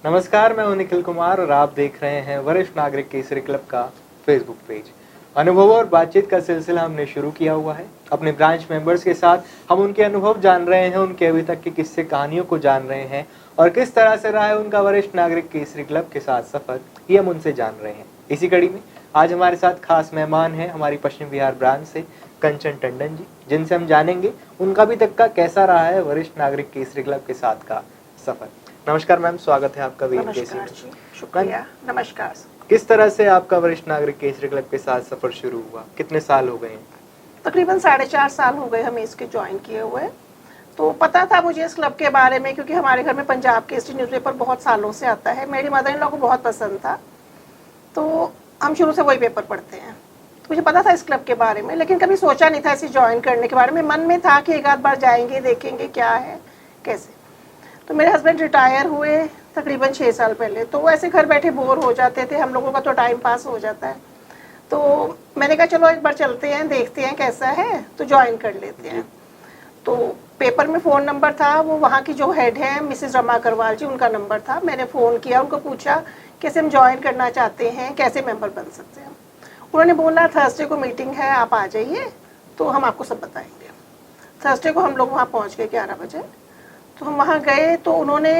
नमस्कार, मैं हूं निखिल कुमार और आप देख रहे हैं वरिष्ठ नागरिक केसरी क्लब का फेसबुक पेज। अनुभव और बातचीत का सिलसिला हमने शुरू किया हुआ है। अपने ब्रांच मेंबर्स के साथ हम उनके अनुभव जान रहे हैं, उनके अभी तक की किस्से कहानियों को जान रहे हैं और किस तरह से रहा है उनका वरिष्ठ नागरिक केसरी क्लब के साथ सफर, ये हम उनसे जान रहे हैं। इसी कड़ी में आज हमारे साथ खास मेहमान हैं हमारी पश्चिम बिहार ब्रांच से कंचन टंडन जी, जिनसे हम जानेंगे उनका अभी तक का कैसा रहा है वरिष्ठ नागरिक केसरी क्लब के साथ का सफर। नमस्कार मैम, स्वागत है आपका वीएनकेसी में। शुक्रिया। नमस्कार। किस तरह से आपका वरिष्ठ नागरिक केसरी क्लब के साथ सफर शुरू हुआ, कितने साल हो गए? तकरीबन 4.5 साल हो गए हमें इसके ज्वाइन किए हुए। तो पता था मुझे इस क्लब के बारे में, क्योंकि हमारे घर में पंजाब केसरी न्यूज़पेपर बहुत सालों से आता है। मेरी मदर इन लॉ को बहुत पसंद था, तो हम शुरू से वही पेपर पढ़ते हैं। तो मुझे पता था इस क्लब के बारे में, लेकिन कभी सोचा नहीं था इसे ज्वाइन करने के बारे में। मन में था कि एक आध बार जाएंगे, देखेंगे क्या है कैसे। तो मेरे हस्बैंड रिटायर हुए तकरीबन 6 साल पहले, तो वो ऐसे घर बैठे बोर हो जाते थे, हम लोगों का तो टाइम पास हो जाता है। तो मैंने कहा चलो एक बार चलते हैं, देखते हैं कैसा है, तो ज्वाइन कर लेते हैं। तो पेपर में फ़ोन नंबर था, वो वहाँ की जो हेड है मिसेस रमा अग्रवाल जी, उनका नंबर था। मैंने फ़ोन किया, उनको पूछा कैसे हम ज्वाइन करना चाहते हैं, कैसे मेंबर बन सकते हैं। उन्होंने बोला थर्सडे को मीटिंग है, आप आ जाइए तो हम आपको सब बताएंगे। थर्सडे को हम लोग वहाँ पहुँच गए 11 बजे। तो हम वहाँ गए तो उन्होंने,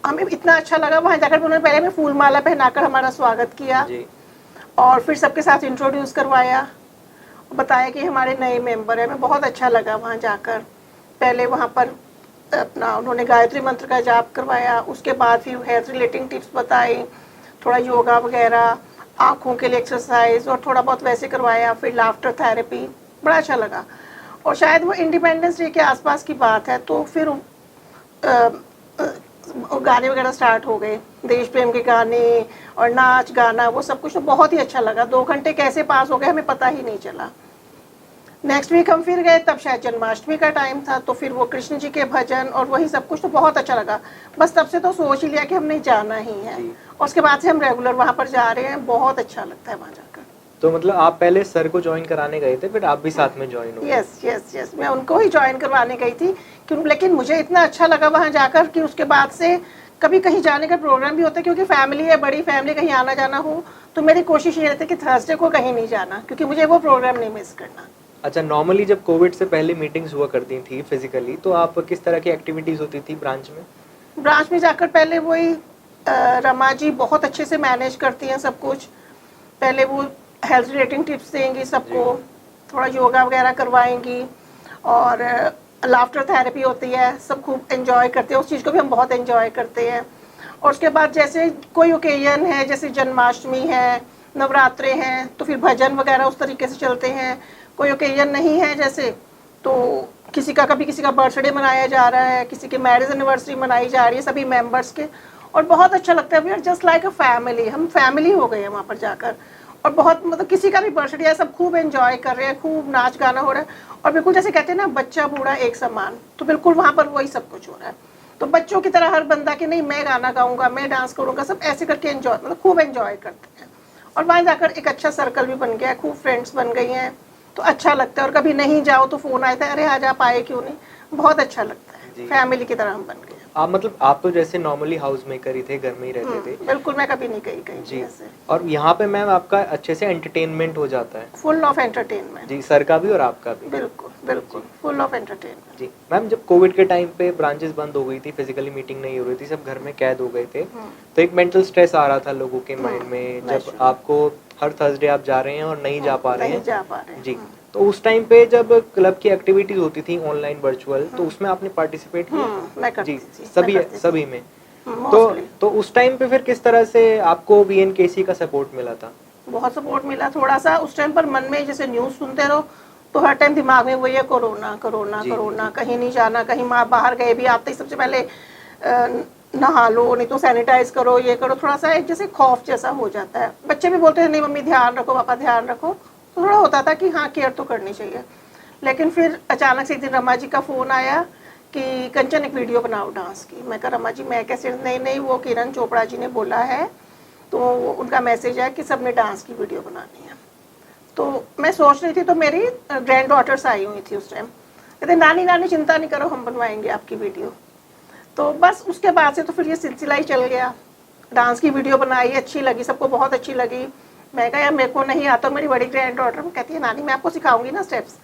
हमें इतना अच्छा लगा वहाँ जाकर। उन्होंने पहले हमें फूल माला पहनाकर हमारा स्वागत किया जी। और फिर सबके साथ इंट्रोड्यूस करवाया, बताया कि हमारे नए मेंबर हैं। हमें बहुत अच्छा लगा वहाँ जाकर। पहले वहाँ पर अपना उन्होंने गायत्री मंत्र का जाप करवाया, उसके बाद फिर हेल्थ रिलेटिंग टिप्स बताई, थोड़ा योगा वगैरह, आँखों के लिए एक्सरसाइज और थोड़ा बहुत वैसे करवाया। फिर लाफ्टर थेरेपी, बड़ा अच्छा लगा। और शायद वो इंडिपेंडेंस डे के आसपास की बात है, तो फिर गाने वगैरह स्टार्ट हो गए, देश प्रेम के गाने और नाच गाना, वो सब कुछ तो बहुत ही अच्छा लगा। 2 घंटे कैसे पास हो गए हमें पता ही नहीं चला। नेक्स्ट वीक हम फिर गए, तब शायद जन्माष्टमी का टाइम था, तो फिर वो कृष्ण जी के भजन और वही सब कुछ, तो बहुत अच्छा लगा। बस तब से तो सोच ही लिया कि हमने जाना ही है, और उसके बाद से हम रेगुलर वहाँ पर जा रहे हैं। बहुत अच्छा लगता है वहाँ जाकर। तो मतलब आप पहले सर को ज्वाइन कराने गए थे, फिर आप भी साथ में ज्वाइन हो? यस, मैं उनको ही ज्वाइन करवाने गई थी, लेकिन मुझे इतना अच्छा लगा वहाँ जाकर कि उसके बाद से कभी कहीं जाने का प्रोग्राम भी होता है, क्योंकि फैमिली है, बड़ी फैमिली, कहीं आना जाना हो तो मेरी कोशिश ये रहती है कि थर्सडे को कहीं नहीं जाना, क्योंकि मुझे वो प्रोग्राम नहीं मिस करना। अच्छा, नॉर्मली जब कोविड से पहले मीटिंग्स हुआ करती थी फिजिकली, तो आप किस तरह की एक्टिविटीज होती थी ब्रांच में? ब्रांच में जाकर पहले वही रमा जी बहुत अच्छे से मैनेज करती हैं सब कुछ। पहले वो हेल्थ रिलेटिंग टिप्स देंगी सबको, थोड़ा योगा वगैरह करवाएंगी, और लाफ्टर थेरेपी होती है, सब खूब एंजॉय करते हैं। उस चीज़ को भी हम बहुत एंजॉय करते हैं। और उसके बाद जैसे कोई ओकेजन है, जैसे जन्माष्टमी है, नवरात्रे हैं, तो फिर भजन वगैरह उस तरीके से चलते हैं। कोई ओकेजन नहीं है जैसे, तो कभी किसी का बर्थडे मनाया जा रहा है, किसी की मैरिज एनिवर्सरी मनाई जा रही है सभी मेंबर्स के, और बहुत अच्छा लगता है। We are just like a family, हम फैमिली हो गए हैं वहाँ पर जाकर। और बहुत मतलब किसी का भी बर्थडे है, सब खूब एंजॉय कर रहे हैं, खूब नाच गाना हो रहा है, और बिल्कुल जैसे कहते हैं ना बच्चा बूढ़ा एक समान, तो बिल्कुल वहाँ पर वही सब कुछ हो रहा है। तो बच्चों की तरह हर बंदा कि नहीं मैं गाना गाऊंगा, मैं डांस करूंगा, सब ऐसे करके एंजॉय, मतलब खूब एंजॉय करते हैं। और वहाँ जाकर एक अच्छा सर्कल भी बन गया, खूब फ्रेंड्स बन गई हैं, तो अच्छा लगता है। और कभी नहीं जाओ तो फ़ोन आता है, अरे आज आप आए क्यों नहीं, बहुत अच्छा लगता है। फैमिली की तरह हम बन गए। आप मतलब आप तो जैसे नॉर्मली हाउस मेकर ही थे, घर में ही रहते थे? बिल्कुल, मैं कभी नहीं गई कहीं जी। और यहाँ पे मैम आपका अच्छे से एंटरटेनमेंट हो जाता है, फुल ऑफ एंटरटेनमेंट जी, सर का भी और आपका भी। बिल्कुल बिल्कुल फुल ऑफ एंटरटेनमेंट जी। मैम जब कोविड के टाइम पे ब्रांचेस बंद हो गई थी, फिजिकली मीटिंग नहीं हो रही थी, सब घर में कैद हो गए थे, तो एक मेंटल स्ट्रेस आ रहा था लोगों के माइंड में, जब आपको हर थर्सडे आप जा रहे हैं और नहीं जा पा रहे हैं जी। तो उस टाइम पे जब क्लब की एक्टिविटीज होती थी ऑनलाइन वर्चुअल, तो उसमें आपने पार्टिसिपेट किया? मैं करती जी, सभी में। तो उस टाइम पे फिर किस तरह से आपको वीएनकेसी का सपोर्ट मिला था? बहुत सपोर्ट मिला। थोड़ा सा उस टाइम पर मन में जैसे न्यूज़ सुनते रहो तो हर टाइम दिमाग में वही है, कोरोना कोरोना कोरोना, कहीं नहीं जाना, कहीं बाहर गए भी आते ही सबसे पहले नहा लो, नहीं तो सैनिटाइज करो, ये करो। थोड़ा सा एक जैसे खौफ जैसा हो जाता है। बच्चे भी बोलते हैं नहीं मम्मी ध्यान रखो, पापा ध्यान रखो, तो थोड़ा होता था कि हाँ केयर तो करनी चाहिए। लेकिन फिर अचानक से एक दिन रमा जी का फ़ोन आया कि कंचन एक वीडियो बनाओ डांस की। मैं कहा रमा जी मैं कैसे, नहीं वो किरण चोपड़ा जी ने बोला है, तो उनका मैसेज है कि सबने डांस की वीडियो बनानी है। तो मैं सोच रही थी, तो मेरी ग्रैंड डॉटर्स आई हुई थी उस टाइम, कहते नानी नानी चिंता नहीं करो हम बनवाएंगे आपकी वीडियो। तो बस उसके बाद से तो फिर ये सिलसिला ही चल गया। डांस की वीडियो बनाई, अच्छी लगी, सबको बहुत अच्छी लगी। मैं कहा यार मेरे को नहीं आता, मेरी बड़ी ग्रैंड डॉटर कहती है नानी मैं आपको सिखाऊंगी ना स्टेप्स।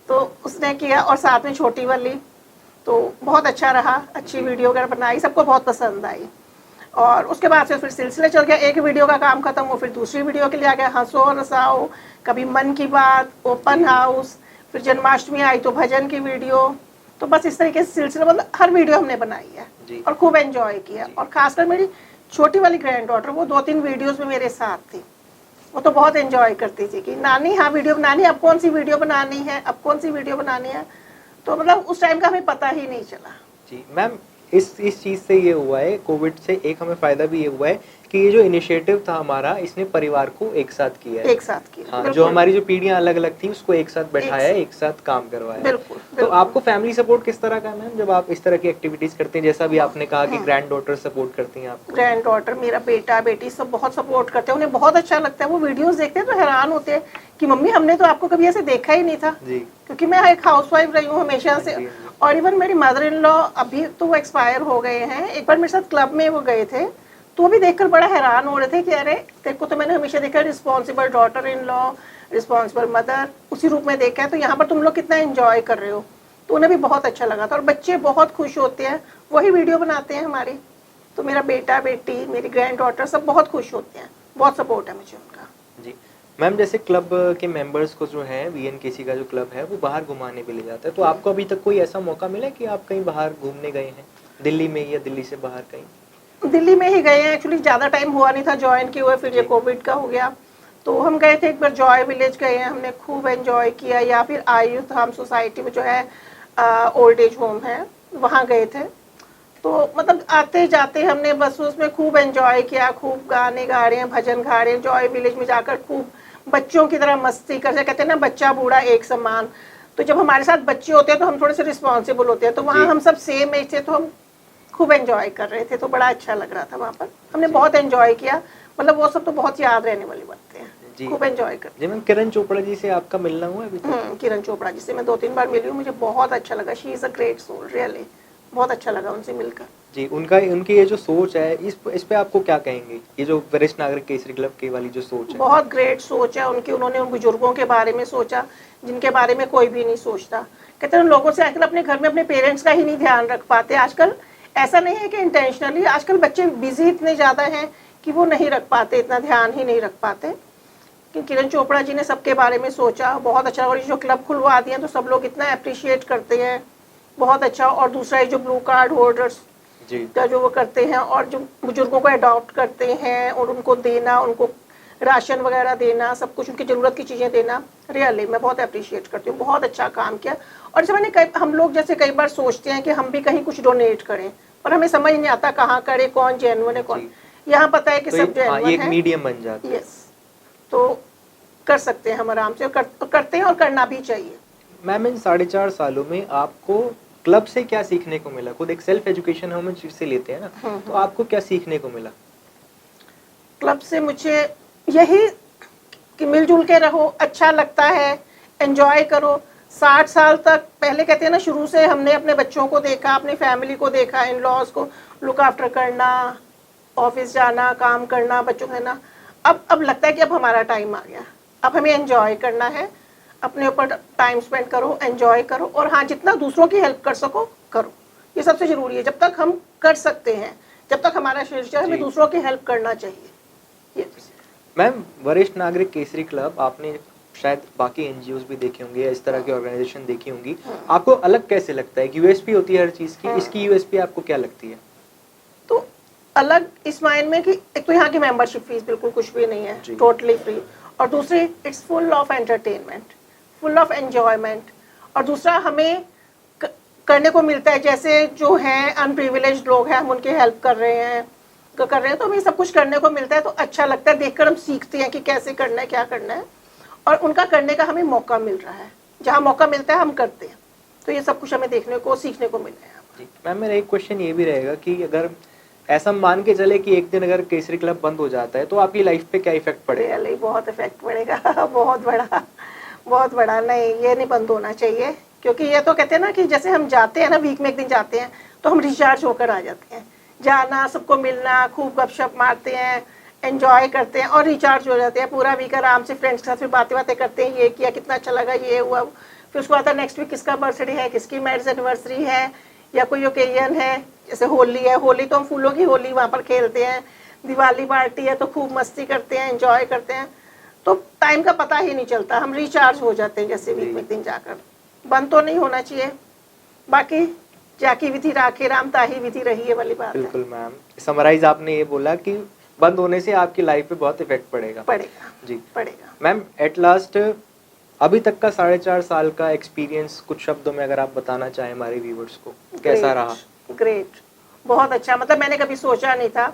तो उसने किया और साथ में छोटी वाली, तो बहुत अच्छा रहा, अच्छी वीडियो वगैरह बनाई, सबको बहुत पसंद आई। और उसके बाद से फिर सिलसिले चल गया, एक वीडियो का काम खत्म हो फिर दूसरी वीडियो के लिए आ गया, हंसो रसाओ, कभी मन की बात, ओपन हाउस, फिर जन्माष्टमी आई तो भजन की वीडियो। तो बस इस तरीके से सिलसिला, मतलब हर वीडियो हमने बनाई है और खूब एंजॉय किया। और खासकर मेरी छोटी वाली ग्रैंड डॉटर, वो 2-3 वीडियोस में मेरे साथ थी, वो तो बहुत एंजॉय करती थी कि नानी हाँ वीडियो बनानी, अब कौन सी वीडियो बनानी है, अब कौन सी वीडियो बनानी है। तो मतलब उस टाइम का हमें पता ही नहीं चला। जी मैम, इस चीज़ से ये हुआ है, कोविड से एक हमें फ़ायदा भी ये हुआ है कि ये जो इनिशिएटिव था हमारा, इसने परिवार को एक साथ किया है। एक साथ किया, हाँ, जो हमारी जो पीढ़ियाँ अलग अलग थी उसको एक साथ बैठाया है, एक साथ काम करवाया है। बिल्कुल, तो बिल्कुल। आपको फैमिली सपोर्ट किस तरह का है मैम, जब आप इस तरह की एक्टिविटीज़ करते हैं? जैसा भी आपने कहा कि ग्रैंड डॉटर सपोर्ट करती हैं आपको। ग्रैंड डॉटर, मेरा बेटा बेटी सब बहुत सपोर्ट करते हैं, उन्हें बहुत अच्छा लगता है। वो वीडियोस देखते हैं तो हैरान होते हैं कि मम्मी हमने तो आपको कभी ऐसे देखा ही नहीं था। जी। क्योंकि मैं एक हाउसवाइफ रही हूँ हमेशा से। जी। और इवन मेरी मदर इन लॉ अभी तो वो एक्सपायर हो गए हैं, एक बार मेरे साथ क्लब में वो गए थे, तो वो भी देखकर बड़ा हैरान हो रहे थे कि अरे तेरे को तो मैंने हमेशा देखा responsible daughter in law, responsible mother, उसी रूप में देखा है, तो यहाँ पर तुम लोग कितना एंजॉय कर रहे हो। तो उन्हें भी बहुत अच्छा लगा था और बच्चे बहुत खुश होते हैं, वही वीडियो बनाते हैं हमारी। तो मेरा बेटा बेटी, मेरी ग्रैंड डॉटर सब बहुत खुश होते हैं, बहुत सपोर्ट है मुझे उनका। जी मैम, जैसे क्लब के मेंबर्स को जो है, VNKC का जो क्लब है, वो बाहर घुमाने भी ले जाता है, तो आपको अभी तक कोई ऐसा मौका मिला कि आप कहीं बाहर घूमने गए हैं, दिल्ली में या दिल्ली से बाहर कहीं? दिल्ली में ही गए हैं, एक्चुअली ज़्यादा टाइम हुआ नहीं था ज्वाइन किए हुए, फिर ये कोविड का हो गया। तो हम गए थे एक बार जॉय विलेज गए हैं, हमने खूब एंजॉय किया, या फिर आयुथ हम सोसाइटी में जो है ओल्ड एज होम है, वहाँ गए थे। तो मतलब आते जाते हमने बस उसमें खूब एंजॉय किया, खूब गाने गा रहे हैं, भजन गा रहे हैं, जॉय विलेज में जाकर खूब बच्चों की तरह मस्ती कर, कहते हैं ना बच्चा बूढ़ा एक समान। तो जब हमारे साथ बच्चे होते हैं तो हम थोड़े से रिस्पॉन्सिबल होते हैं, तो वहाँ हम सब सेम एज थे, तो हम खूब एंजॉय कर रहे थे, तो बड़ा अच्छा लग रहा था वहाँ पर, हमने बहुत एंजॉय किया। मतलब वो सब तो बहुत याद रहने वाली बातें हैं, खूब एंजॉय कर। जी मैम, किरण चोपड़ा जी से आपका मिलना हुआ अभी तक? किरण चोपड़ा जी से मैं 2-3 बार मिली हूँ, मुझे बहुत अच्छा लगा। She is a great soul, really बहुत अच्छा लगा उनसे मिलकर। जी, उनकी ये जो सोच है, इस पे आपको क्या कहेंगे? ये जो वरिष्ठ नागरिक केसरी क्लब की वाली जो सोच है, बहुत ग्रेट सोच है उनकी। उन्होंने उन बुजुर्गों के बारे में सोचा जिनके बारे में कोई भी नहीं सोचता। कहते हैं लोगों से आजकल अपने घर में अपने पेरेंट्स का ही नहीं ध्यान रख पाते। आजकल ऐसा नहीं है कि इंटेंशनली, आजकल बच्चे बिजी इतने ज़्यादा हैं कि वो नहीं रख पाते, इतना ध्यान ही नहीं रख पाते। कि किरण चोपड़ा जी ने सबके बारे में सोचा, बहुत अच्छा। और जो क्लब खुलवा दिए तो सब लोग इतना अप्रिशिएट करते हैं, बहुत अच्छा। और दूसरा ये जो ब्लू कार्ड होल्डर्स का जो वो करते हैं और जो बुजुर्गों को अडॉप्ट करते हैं और उनको देना, उनको राशन वगैरह देना, सब कुछ उनकी ज़रूरत की चीज़ें देना, रियली मैं बहुत अप्रिशिएट करती हूँ। बहुत अच्छा काम किया। और जैसे मैंने हम लोग जैसे कई बार सोचते हैं कि हम भी कहीं कुछ डोनेट करें, पर हमें समझ नहीं आता कहाँ करें, कौन जेन्युइन है कौन। यहाँ पता है कि तो सब जेन्युइन है, मीडियम बन जाता है। यस, तो कर सकते हैं हम आराम से, करते हैं और करना भी चाहिए। मैम, इन 4.5 सालों में आपको क्लब से क्या सीखने को मिला? खुद एक सेल्फ एजुकेशन हम चीज से लेते हैं ना, तो आपको क्या सीखने को मिला क्लब से? मुझे यही कि मिलजुल के रहो, अच्छा लगता है, एंजॉय करो। 60 साल तक, पहले कहते हैं ना शुरू से हमने अपने बच्चों को देखा, अपनी फैमिली को देखा, इन लॉज को लुक आफ्टर करना, ऑफिस जाना, काम करना, बच्चों को देना। अब लगता है कि अब हमारा टाइम आ गया, अब हमें एंजॉय करना है, अपने ऊपर टाइम स्पेंड करो, एंजॉय करो। और हाँ, जितना दूसरों की हेल्प कर सको करो, ये सबसे ज़रूरी है। जब तक हम कर सकते हैं, जब तक हमारा शरीर है, हमें दूसरों की हेल्प करना चाहिए। मैम, वरिष्ठ नागरिक केसरी क्लब, आपने शायद बाकी NGOs भी देखे होंगे या इस तरह की ऑर्गेनाइजेशन देखी होंगी, आपको अलग कैसे लगता है? यूएसपी होती है हर चीज़ की, इसकी यूएसपी आपको क्या लगती है? तो अलग इस मायने में कि एक तो यहाँ की मेंबरशिप फीस बिल्कुल कुछ भी नहीं है, टोटली फ्री। और दूसरी, it's full of entertainment, full of enjoyment. और दूसरा, हमें करने को मिलता है, जैसे जो हैं अनप्रिविलेज्ड लोग हैं, हम उनकी हेल्प कर रहे हैं, तो हमें सब कुछ करने को मिलता है, तो अच्छा लगता है। देखकर हम सीखते हैं कि कैसे करना है, क्या करना है, और उनका करने का हमें मौका मिल रहा है। जहाँ मौका मिलता है हम करते हैं, तो ये सब कुछ हमें देखने को, सीखने को मिल रहा है। मैम, मेरा एक क्वेश्चन ये भी रहेगा कि अगर ऐसा मान के चले कि एक दिन अगर केसरी क्लब बंद हो जाता है, तो आपकी लाइफ पे क्या इफेक्ट पड़ेगा? रियली बहुत इफेक्ट पड़ेगा, बहुत बड़ा। नहीं, ये नहीं बंद होना चाहिए, क्योंकि ये तो कहते हैं ना कि जैसे हम जाते हैं ना, वीक में एक दिन जाते हैं तो हम रिचार्ज होकर आ जाते हैं। जाना, सबको मिलना, खूब गपशप मारते हैं, एंजॉय करते हैं और रिचार्ज हो जाते हैं। पूरा वीक आराम से फ्रेंड्स के साथ फिर बातें करते हैं, ये किया, कितना अच्छा लगा, ये हुआ। फिर उसको आता है नेक्स्ट वीक किसका बर्थडे है, किसकी मैरिज एनिवर्सरी है या कोई ओकेजन है, जैसे होली है, होली तो हम फूलों की होली वहाँ पर खेलते हैं, दिवाली पार्टी है तो खूब मस्ती करते हैं, एंजॉय करते हैं। तो टाइम का पता ही नहीं चलता, हम रिचार्ज हो जाते हैं जैसे वीक में एक दिन जाकर। बंद तो नहीं होना चाहिए, बाकी जाकी विधि राखे राम ताही विधि रही है वाली बात है। बिल्कुल मैम, समराइज आपने ये बोला कि बंद होने से आपकी लाइफ पे बहुत इफेक्ट पड़ेगा जी पड़ेगा। मैम एट लास्ट अभी तक का 4.5 साल का एक्सपीरियंस कुछ शब्दों में अगर आप बताना चाहें हमारे व्यूवर्स को, कैसा रहा? ग्रेट, बहुत अच्छा। मतलब मैंने कभी सोचा नहीं था,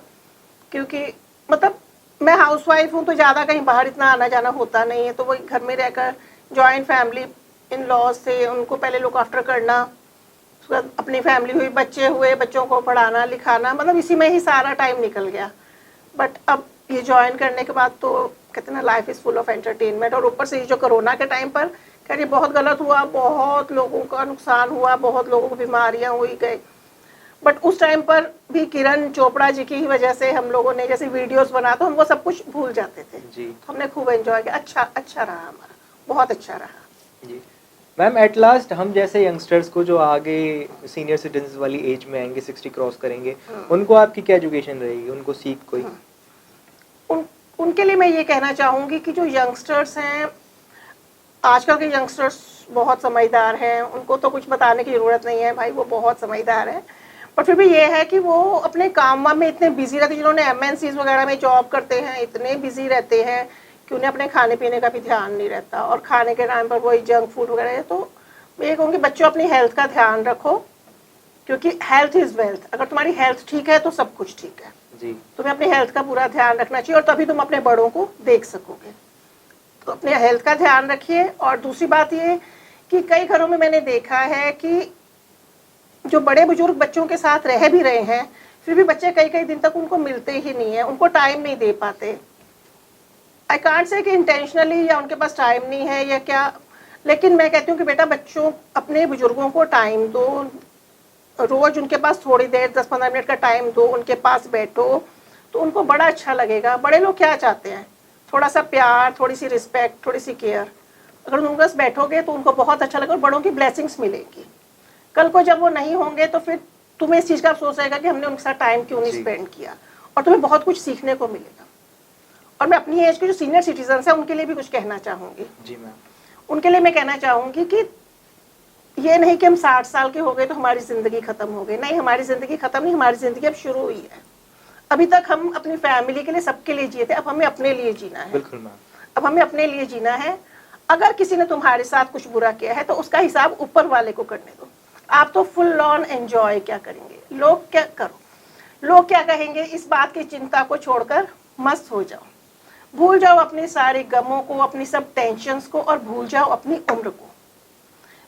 क्योंकि मतलब मैं हाउसवाइफ हूँ तो ज़्यादा कहीं बाहर इतना आना जाना होता नहीं है, तो वो घर में रहकर जॉइंट फैमिली, इन लॉज से उनको पहले लुक आफ्टर करना, उसके बाद अपनी फैमिली हुई, बच्चे हुए, बच्चों को पढ़ाना लिखाना, मतलब इसी में ही सारा टाइम निकल गया। बट अब ये ज्वाइन करने के बाद तो कहते ना life is full of entertainment. और ऊपर से ये जो कोरोना के टाइम पर खैर ये बहुत गलत हुआ, बहुत लोगों का नुकसान हुआ, बहुत लोगों को बीमारियां हुई गई। बट उस टाइम पर भी किरण चोपड़ा जी की वजह से हम लोगों ने जैसे वीडियोस बना तो हम वो सब कुछ भूल जाते थे जी। तो हमने खूब एंजॉय किया। अच्छा रहा हमारा, बहुत अच्छा रहा जी। मैम एट लास्ट हम जैसे यंगस्टर्स को जो आगे सीनियर सिटीजन वाली एज में आएंगे, 60 क्रॉस करेंगे, उनको आपकी क्या एजुकेशन रहेगी, उनको सीख कोई? उनके लिए मैं ये कहना चाहूँगी कि जो यंगस्टर्स हैं, आजकल के यंगस्टर्स बहुत समझदार हैं, उनको तो कुछ बताने की ज़रूरत नहीं है भाई, वो बहुत समझदार हैं। पर फिर भी ये है कि वो अपने काम में इतने बिजी रहते हैं, जिन्होंने MNCs वगैरह में जॉब करते हैं, इतने बिजी रहते हैं कि उन्हें अपने खाने पीने का भी ध्यान नहीं रहता, और खाने के टाइम पर वही जंक फूड वगैरह है। तो मैं ये कहूँगी बच्चों अपनी हेल्थ का ध्यान रखो, क्योंकि हेल्थ इज़ वेल्थ। अगर तुम्हारी हेल्थ ठीक है तो सब कुछ ठीक है जी। तुम्हें अपनी हेल्थ का पूरा ध्यान रखना चाहिए, और तभी तुम अपने बड़ों को देख सकोगे। तो अपने हेल्थ का ध्यान रखिए। और दूसरी बात ये कि कई घरों में मैंने देखा है कि जो बड़े बुजुर्ग बच्चों के साथ रह भी रहे हैं, फिर भी बच्चे कई कई दिन तक उनको मिलते ही नहीं है, उनको टाइम नहीं दे पाते। आई कांट से कि इंटेंशनली या उनके पास टाइम नहीं है या क्या, लेकिन मैं कहती हूँ कि बेटा बच्चों अपने बुजुर्गों को टाइम दो, रोज उनके पास थोड़ी देर 10-15 मिनट का टाइम दो, उनके पास बैठो तो उनको बड़ा अच्छा लगेगा। बड़े लोग क्या चाहते हैं, थोड़ा सा प्यार, थोड़ी सी रिस्पेक्ट, थोड़ी सी केयर। अगर उनके पास बैठोगे तो उनको बहुत अच्छा लगेगा और बड़ों की ब्लेसिंग्स मिलेगी। कल को जब वो नहीं होंगे तो फिर तुम्हें इस चीज़ का अफसोस रहेगा कि हमने उनके साथ टाइम क्यों नहीं स्पेंड किया, और तुम्हें बहुत कुछ सीखने को मिलेगा। और मैं अपनी एज के जो सीनियर सिटीजन हैं उनके लिए भी कुछ कहना चाहूँगी। जी मैम। उनके लिए मैं कहना चाहूँगी कि ये नहीं कि हम 60 साल के हो गए तो हमारी ज़िंदगी ख़त्म हो गई। नहीं, हमारी ज़िंदगी ख़त्म नहीं, हमारी ज़िंदगी अब शुरू हुई है। अभी तक हम अपनी फैमिली के लिए, सबके लिए जिए थे, अब हमें अपने लिए जीना है। बिल्कुल मैम। अब हमें अपने लिए जीना है। अगर किसी ने तुम्हारे साथ कुछ बुरा किया है तो उसका हिसाब ऊपर वाले को करने दो। आप तो फुल ऑन एंजॉय क्या करेंगे, लोग क्या करो, लोग क्या कहेंगे, इस बात की चिंता को छोड़कर मस्त हो जाओ। भूल जाओ अपने सारे गमों को, अपनी सब टेंशन्स को, और भूल जाओ अपनी उम्र को।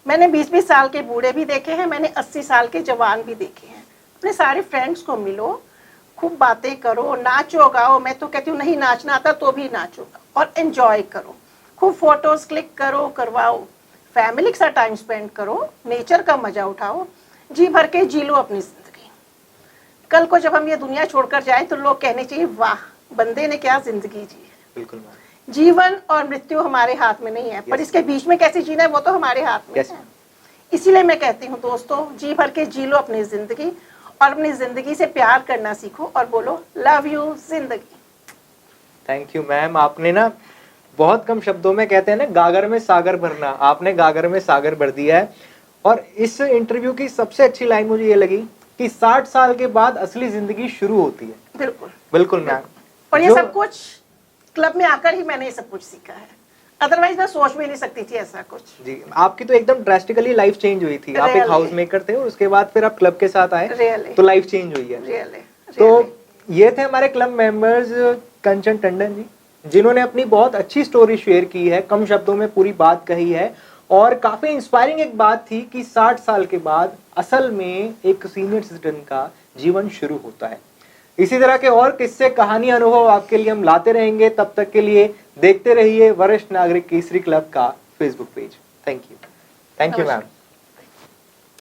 मैंने 20-20 साल के बूढ़े भी देखे हैं, मैंने 80 साल के जवान भी देखे हैं। अपने सारे फ्रेंड्स को मिलो, खूब बातें करो, नाचो गाओ। मैं तो कहती हूँ नहीं नाचना आता तो भी नाचो और एंजॉय करो, खूब फोटोज क्लिक करो, करवाओ, फैमिली के साथ टाइम स्पेंड करो, नेचर का मजा उठाओ, जी भर के जी लो अपनी जिंदगी। कल को जब हम ये दुनिया छोड़कर जाए तो लोग कहने चाहिए वाह बंदे ने क्या जिंदगी जी है। बिल्कुल मैम। जीवन और मृत्यु हमारे हाथ में नहीं है, पर इसके बीच में कैसे जीना है वो तो हमारे हाथ में है। इसीलिए मैं कहती हूँ दोस्तों, जी भर के जी लो अपनी जिंदगी, और अपनी जिंदगी से प्यार करना सीखो और बोलो लव यू जिंदगी। Thank you ma'am. आपने ना बहुत कम शब्दों में, कहते हैं ना गागर में सागर भरना, आपने गागर में सागर भर दिया है। और इस इंटरव्यू की सबसे अच्छी लाइन मुझे ये लगी कि 60 साल के बाद असली जिंदगी शुरू होती है। बिल्कुल बिल्कुल मैम। और ये सब कुछ क्लब में आकर ही मैंने ये सब कुछ सीखा है, अदरवाइज मैं सोच भी नहीं सकती थी ऐसा कुछ। जी, आपकी तो एकदम ड्रास्टिकली लाइफ चेंज हुई थी। आप एक हाउस मेकर थे और उसके बाद फिर आप क्लब के साथ आए, तो लाइफ चेंज हुई है। तो ये थे हमारे क्लब मेंबर्स कंचन टंडन जी, जिन्होंने अपनी बहुत अच्छी स्टोरी शेयर की है, कम शब्दों में पूरी बात कही है। और काफी इंस्पायरिंग एक बात थी कि 60 साल के बाद असल में एक सीनियर सिटीजन का जीवन शुरू होता है। इसी तरह के और किस्से, कहानी, अनुभव आपके लिए हम लाते रहेंगे। तब तक के लिए देखते रहिए वरिष्ठ नागरिक केसरी क्लब का Facebook page. Thank you ma'am.